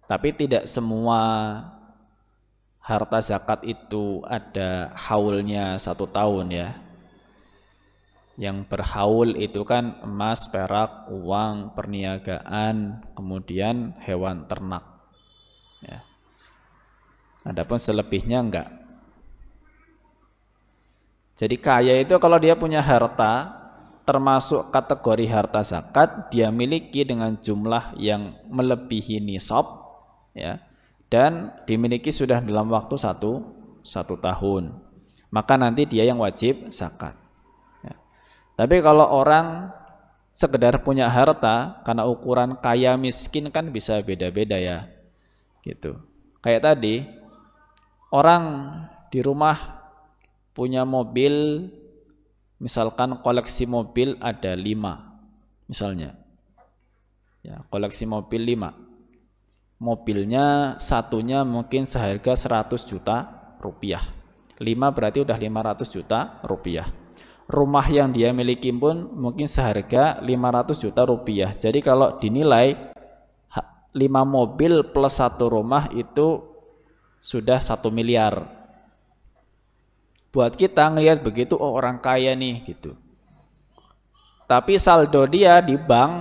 Tapi tidak semua harta zakat itu ada haulnya 1 tahun ya. Yang berhaul itu kan emas, perak, uang, perniagaan, kemudian hewan ternak. Ya. Adapun selebihnya enggak. Jadi kaya itu kalau dia punya harta termasuk kategori harta zakat, dia miliki dengan jumlah yang melebihi nisab, ya, dan dimiliki sudah dalam waktu satu tahun, maka nanti dia yang wajib zakat. Ya. Tapi kalau orang sekedar punya harta, karena ukuran kaya miskin kan bisa beda-beda ya, gitu. Kayak tadi orang di rumah punya mobil, misalkan koleksi mobil ada 5 misalnya, ya, koleksi mobil 5. Mobilnya satunya mungkin seharga 100 juta rupiah. 5 berarti udah 500 juta rupiah. Rumah yang dia miliki pun mungkin seharga 500 juta rupiah. Jadi kalau dinilai 5 mobil plus 1 rumah itu sudah 1 miliar. Buat kita ngelihat begitu, oh orang kaya nih gitu. Tapi saldo dia di bank,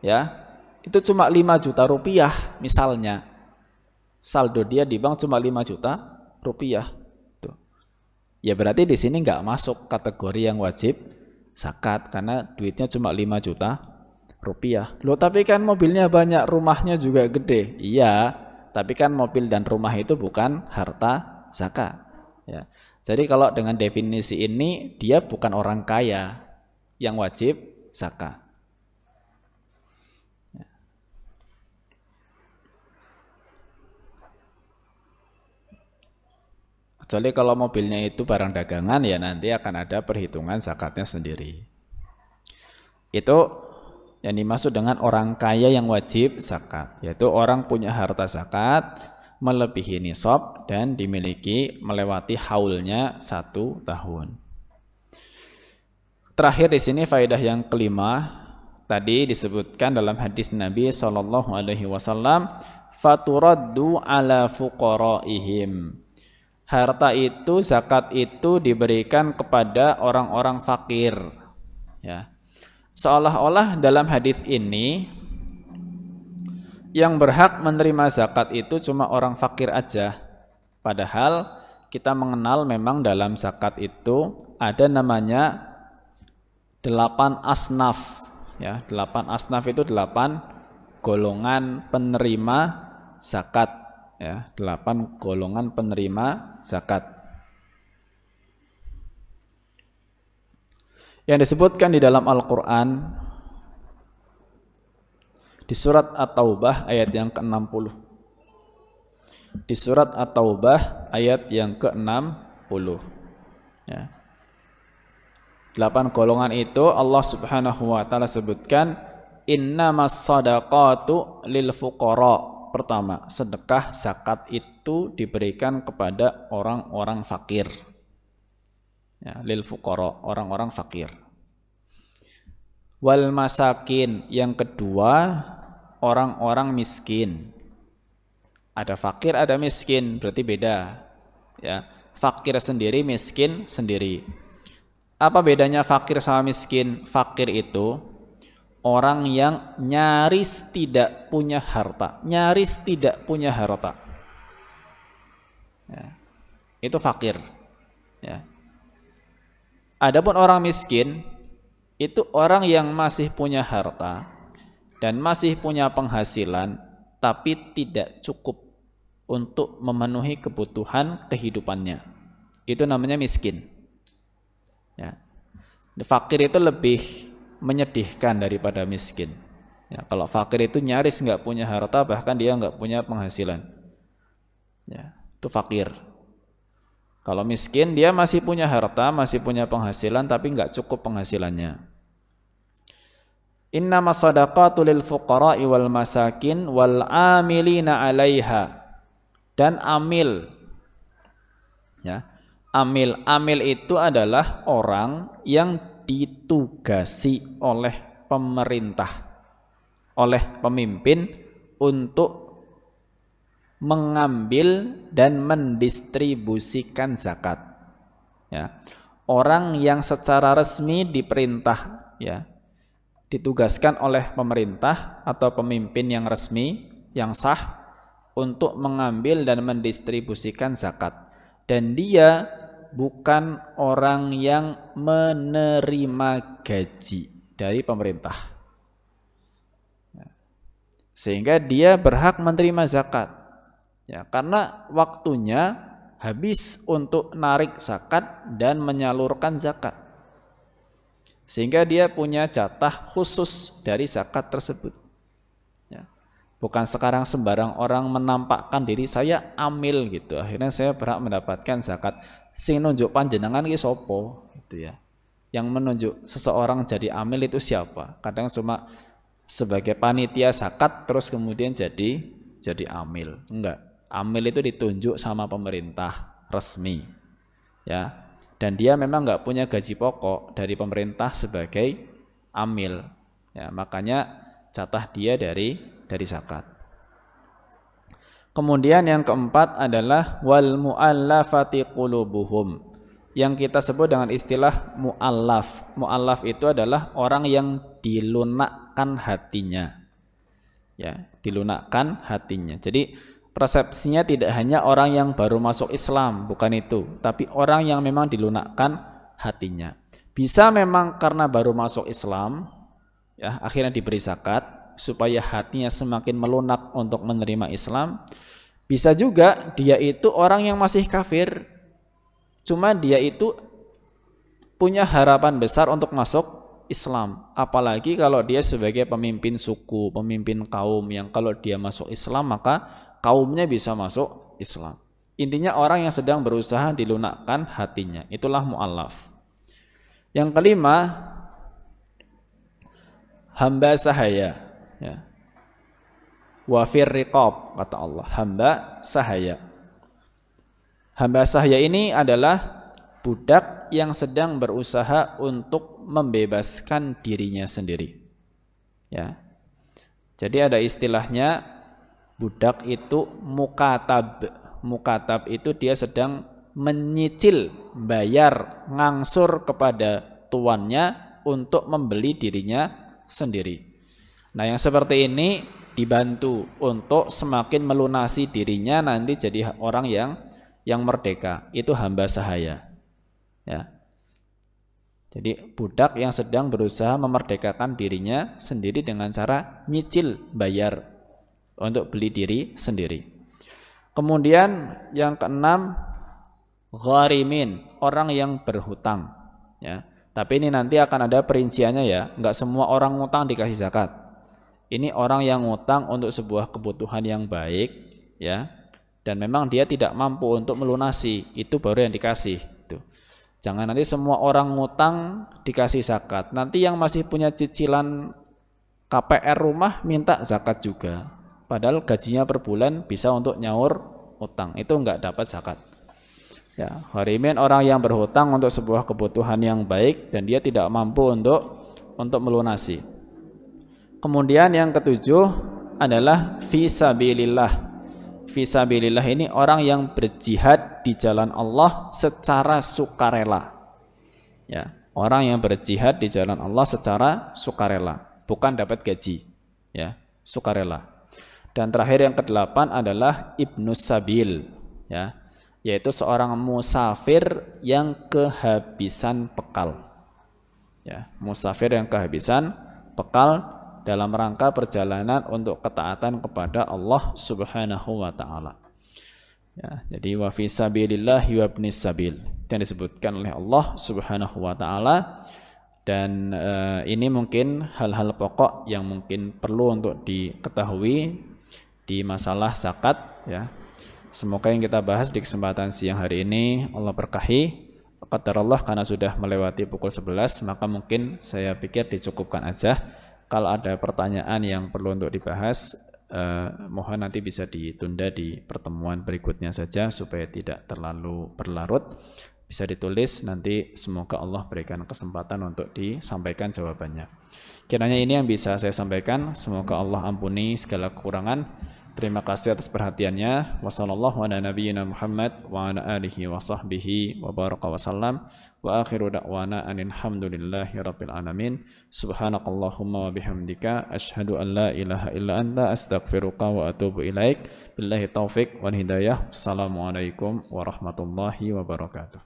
ya, itu cuma 5 juta rupiah misalnya. Saldo dia di bank cuma 5 juta rupiah. Tuh. Ya berarti di sini nggak masuk kategori yang wajib zakat karena duitnya cuma 5 juta rupiah. Loh tapi kan mobilnya banyak, rumahnya juga gede. Iya, tapi kan mobil dan rumah itu bukan harta zakat. Ya. Jadi kalau dengan definisi ini dia bukan orang kaya yang wajib zakat. Kecuali kalau mobilnya itu barang dagangan, ya nanti akan ada perhitungan zakatnya sendiri. Itu yang dimaksud dengan orang kaya yang wajib zakat, yaitu orang punya harta zakat melebihi nisab dan dimiliki melewati haulnya 1 tahun. Terakhir di sini faedah yang kelima, tadi disebutkan dalam hadis Nabi SAW, faturaddu ala fuqaraihim. Harta itu, zakat itu diberikan kepada orang-orang fakir. Ya. Seolah-olah dalam hadis ini yang berhak menerima zakat itu cuma orang fakir aja. Padahal kita mengenal memang dalam zakat itu ada namanya 8 asnaf. Ya, 8 asnaf itu 8 golongan penerima zakat, ya, 8 golongan penerima zakat. Yang disebutkan di dalam Al-Qur'an di surat At-Taubah ayat yang ke-60. Di surat At-Taubah ayat yang ke-60. Ya. 8 golongan itu Allah Subhanahu wa taala sebutkan innamas shadaqatu lil fuqara. Pertama, sedekah zakat itu diberikan kepada orang-orang fakir. Ya, lil fuqara, orang-orang fakir. Wal masakin, yang kedua orang-orang miskin. Ada fakir, ada miskin, berarti beda. Ya, fakir sendiri, miskin sendiri. Apa bedanya fakir sama miskin? Fakir itu orang yang nyaris tidak punya harta, nyaris tidak punya harta. Ya, itu fakir. Ya. Adapun orang miskin itu orang yang masih punya harta dan masih punya penghasilan, tapi tidak cukup untuk memenuhi kebutuhan kehidupannya. Itu namanya miskin. Ya. Fakir itu lebih menyedihkan daripada miskin. Ya, kalau fakir itu nyaris nggak punya harta, bahkan dia nggak punya penghasilan. Ya, itu fakir. Kalau miskin dia masih punya harta, masih punya penghasilan, tapi nggak cukup penghasilannya. Innamas shadaqatu lil fuqara'i wal masakin wal 'amilina 'alaiha. Dan amil, ya, amil itu adalah orang yang ditugasi oleh pemerintah, oleh pemimpin untuk mengambil dan mendistribusikan zakat. Ya, orang yang secara resmi diperintah, ya, ditugaskan oleh pemerintah atau pemimpin yang resmi, yang sah, untuk mengambil dan mendistribusikan zakat. Dan dia bukan orang yang menerima gaji dari pemerintah, sehingga dia berhak menerima zakat. Ya, karena waktunya habis untuk narik zakat dan menyalurkan zakat, sehingga dia punya jatah khusus dari zakat tersebut. Bukan sekarang sembarang orang menampakkan diri saya amil gitu, akhirnya saya berhak mendapatkan zakat. Sing nunjuk panjenengan ki sopo gitu ya. Yang menunjuk seseorang jadi amil itu siapa? Kadang cuma sebagai panitia zakat terus kemudian jadi amil. Enggak. Amil itu ditunjuk sama pemerintah resmi. Ya. Dan dia memang enggak punya gaji pokok dari pemerintah sebagai amil. Ya, makanya jatah dia dari zakat. Kemudian yang keempat adalah wal muallafati qulubuhum, yang kita sebut dengan istilah muallaf. Muallaf itu adalah orang yang dilunakkan hatinya. Ya, dilunakkan hatinya. Jadi persepsinya tidak hanya orang yang baru masuk Islam, bukan itu, tapi orang yang memang dilunakkan hatinya. Bisa memang karena baru masuk Islam, ya, akhirnya diberi zakat supaya hatinya semakin melunak untuk menerima Islam. Bisa juga dia itu orang yang masih kafir, cuma dia itu punya harapan besar untuk masuk Islam. Apalagi kalau dia sebagai pemimpin suku, pemimpin kaum yang kalau dia masuk Islam maka kaumnya bisa masuk Islam. Intinya orang yang sedang berusaha dilunakkan hatinya, itulah mu'allaf. Yang kelima, hamba sahaya. Ya. Wa fir riqab, kata Allah, hamba sahaya. Hamba sahaya ini adalah budak yang sedang berusaha untuk membebaskan dirinya sendiri. Ya. Jadi ada istilahnya budak itu mukatab. Mukatab itu dia sedang menyicil, bayar, ngangsur kepada tuannya untuk membeli dirinya sendiri. Nah, yang seperti ini dibantu untuk semakin melunasi dirinya nanti jadi orang yang merdeka. Itu hamba sahaya. Ya. Jadi budak yang sedang berusaha memerdekakan dirinya sendiri dengan cara nyicil, bayar untuk beli diri sendiri. Kemudian yang keenam, gharimin, orang yang berhutang, ya. Tapi ini nanti akan ada perinciannya ya, enggak semua orang ngutang dikasih zakat. Ini orang yang ngutang untuk sebuah kebutuhan yang baik, ya. Dan memang dia tidak mampu untuk melunasi, itu baru yang dikasih. Itu. Jangan nanti semua orang ngutang dikasih zakat. Nanti yang masih punya cicilan KPR rumah minta zakat juga. Padahal gajinya per bulan bisa untuk nyaur utang. Itu enggak dapat zakat. Ya, gharimin orang yang berhutang untuk sebuah kebutuhan yang baik dan dia tidak mampu untuk melunasi. Kemudian yang ketujuh adalah fisabilillah. Fisabilillah ini orang yang berjihad di jalan Allah secara sukarela. Ya, orang yang berjihad di jalan Allah secara sukarela, bukan dapat gaji, ya, sukarela. Dan terakhir yang kedelapan adalah ibnus sabil, ya, yaitu seorang musafir yang kehabisan bekal. Ya, musafir yang kehabisan bekal dalam rangka perjalanan untuk ketaatan kepada Allah Subhanahu wa taala. Ya, jadi wa fi sabilillah wa ibnis sabil yang disebutkan oleh Allah Subhanahu wa taala, dan ini mungkin hal-hal pokok yang mungkin perlu untuk diketahui di masalah zakat, ya. Semoga yang kita bahas di kesempatan siang hari ini Allah berkahi. Qadarullah, karena sudah melewati pukul 11, maka mungkin saya pikir dicukupkan aja. Kalau ada pertanyaan yang perlu untuk dibahas, mohon nanti bisa ditunda di pertemuan berikutnya saja supaya tidak terlalu berlarut. Bisa ditulis, nanti semoga Allah berikan kesempatan untuk disampaikan jawabannya. Kiranya ini yang bisa saya sampaikan. Semoga Allah ampuni segala kekurangan. Terima kasih atas perhatiannya. Wassallallahu ala nabiyyina Muhammad wa ala alihi wa sahbihi wa baraka wa sallam. Wa akhiru da'wana anil hamdulillahi rabbil alamin. Subhanakallahumma wa bihamdika asyhadu an la ilaha illa anta astaghfiruka wa atubu ilaik. Billahi taufik wal hidayah. Assalamualaikum warahmatullahi wabarakatuh.